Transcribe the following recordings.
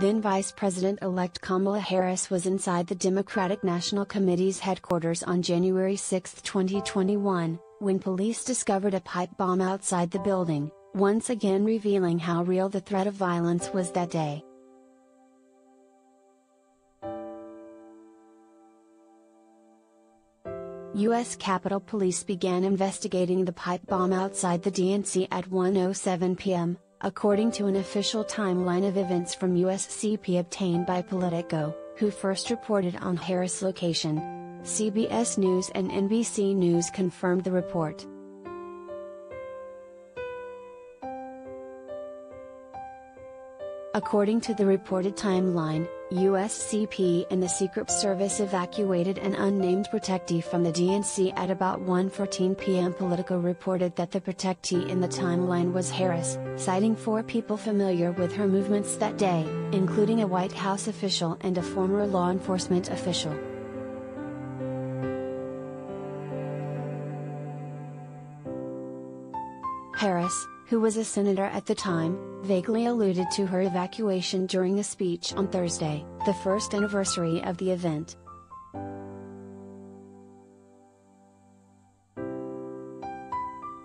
Then Vice President-elect Kamala Harris was inside the Democratic National Committee's headquarters on January 6, 2021, when police discovered a pipe bomb outside the building, once again revealing how real the threat of violence was that day. U.S. Capitol Police began investigating the pipe bomb outside the DNC at 1:07 p.m., according to an official timeline of events from USCP obtained by Politico, who first reported on Harris' location. CBS News and NBC News confirmed the report. According to the reported timeline, USCP and the Secret Service evacuated an unnamed protectee from the DNC at about 1:14 p.m. Politico reported that the protectee in the timeline was Harris, citing 4 people familiar with her movements that day, including a White House official and a former law enforcement official. Harris, who was a senator at the time, vaguely alluded to her evacuation during a speech on Thursday, the first anniversary of the event.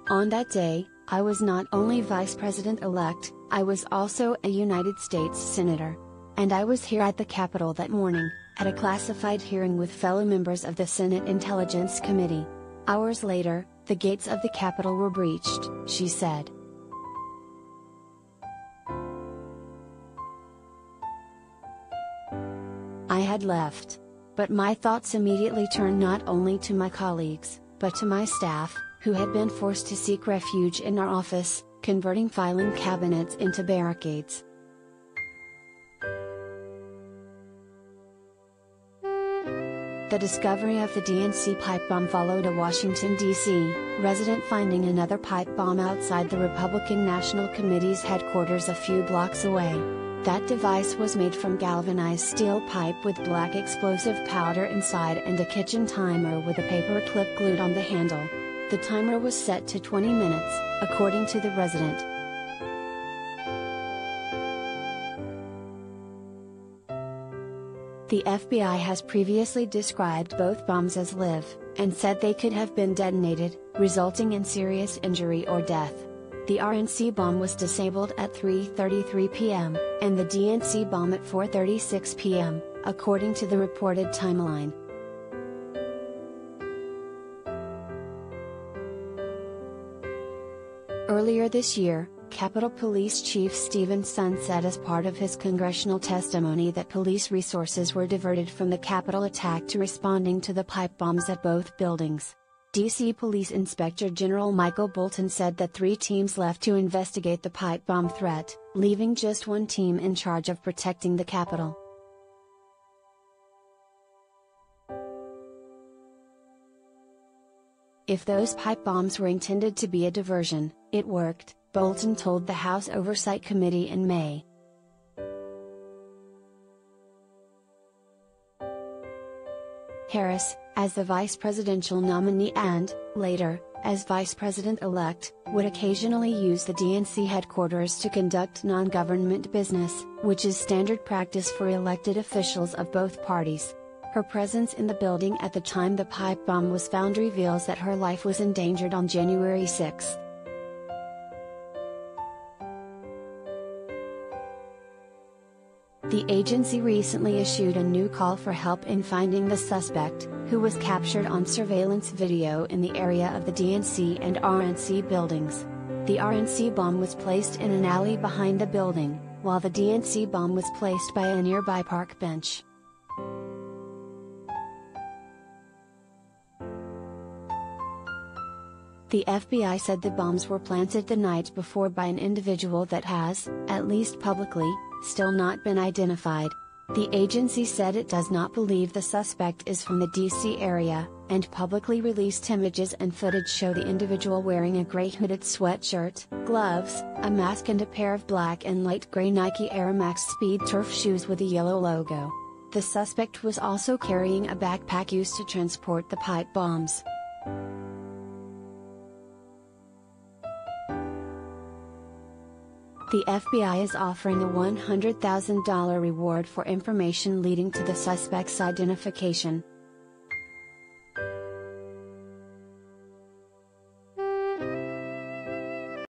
On that day, I was not only Vice President-elect, I was also a United States Senator. And I was here at the Capitol that morning, at a classified hearing with fellow members of the Senate Intelligence Committee. Hours later, the gates of the Capitol were breached, she said. I had left. But my thoughts immediately turned not only to my colleagues, but to my staff, who had been forced to seek refuge in our office, converting filing cabinets into barricades. The discovery of the DNC pipe bomb followed a Washington, D.C., resident finding another pipe bomb outside the Republican National Committee's headquarters a few blocks away. That device was made from galvanized steel pipe with black explosive powder inside and a kitchen timer with a paper clip glued on the handle. The timer was set to 20 minutes, according to the resident. The FBI has previously described both bombs as live, and said they could have been detonated, resulting in serious injury or death. The RNC bomb was disabled at 3:33 p.m., and the DNC bomb at 4:36 p.m., according to the reported timeline. Earlier this year, Capitol Police Chief Steven Sund said as part of his congressional testimony that police resources were diverted from the Capitol attack to responding to the pipe bombs at both buildings. D.C. Police Inspector General Michael Bolton said that 3 teams left to investigate the pipe bomb threat, leaving just 1 team in charge of protecting the Capitol. If those pipe bombs were intended to be a diversion, it worked, Bolton told the House Oversight Committee in May. Harris, as the vice presidential nominee and, later, as vice president-elect, would occasionally use the DNC headquarters to conduct non-government business, which is standard practice for elected officials of both parties. Her presence in the building at the time the pipe bomb was found reveals that her life was endangered on January 6. The agency recently issued a new call for help in finding the suspect, who was captured on surveillance video in the area of the DNC and RNC buildings. The RNC bomb was placed in an alley behind the building, while the DNC bomb was placed by a nearby park bench. The FBI said the bombs were planted the night before by an individual that has, at least publicly, still not been identified. The agency said it does not believe the suspect is from the D.C. area, and publicly released images and footage show the individual wearing a gray hooded sweatshirt, gloves, a mask and a pair of black and light gray Nike Air Max Speed Turf shoes with a yellow logo. The suspect was also carrying a backpack used to transport the pipe bombs. The FBI is offering a $100,000 reward for information leading to the suspect's identification.